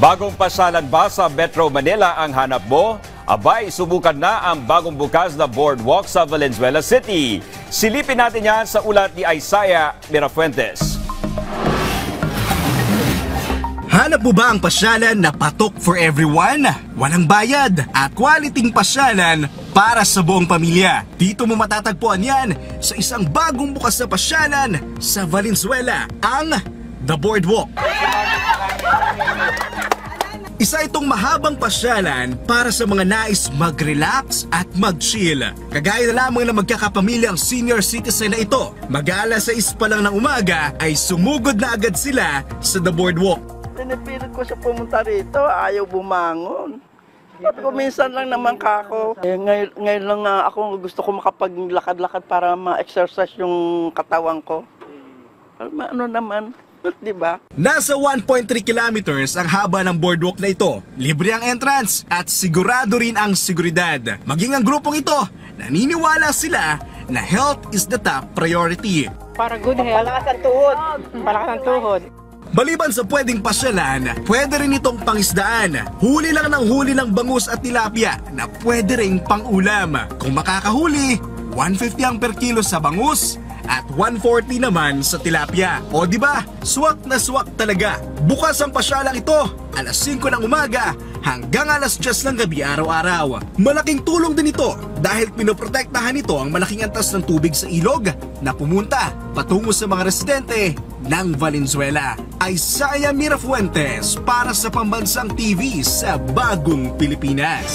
Bagong pasyalan ba sa Metro Manila ang hanap mo? Abay, subukan na ang bagong bukas na boardwalk sa Valenzuela City. Silipin natin yan sa ulat ni Isaiah Mirafuentes. Hanap mo ba ang pasyalan na patok for everyone? Walang bayad at quality pasyalan para sa buong pamilya. Dito mo matatagpuan yan sa isang bagong bukas na pasyalan sa Valenzuela, ang The Boardwalk. Isa itong mahabang pasyalan para sa mga nais mag-relax at mag-chill. Kagaya na lamang na magkakapamilyang senior citizen na ito, mag-aalas 6 pa lang ng umaga ay sumugod na agad sila sa The Boardwalk. Pinipilit ko siya pumunta rito, ayaw bumangon. Sabi ko, minsan lang naman kako. Ngayon lang ako gusto ko makapaglakad-lakad para ma-exercise yung katawan ko. Ano naman? Diba? Nasa 1.3 kilometers ang haba ng boardwalk na ito. Libre ang entrance at sigurado rin ang seguridad. Maging ang grupong ito, naniniwala sila na health is the top priority. Para good health. Palakas ang tuhod. Palakas ang tuhod. Maliban sa pwedeng pasyalan, pwede rin itong pangisdaan. Huli lang ng huli ng bangus at tilapia na pwede rin pang-ulam. Kung makakahuli, 150 ang per kilo sa bangus at 140 naman sa tilapia. O di ba? Swak na swak talaga. Bukas ang pasyalang ito, alas 5 ng umaga hanggang alas 10 ng gabi araw-araw. Malaking tulong din ito dahil pinoprotektahan ito ang malaking antas ng tubig sa ilog na pumunta patungo sa mga residente ng Valenzuela. Isaiah Mirafuentes para sa Pambansang TV sa Bagong Pilipinas.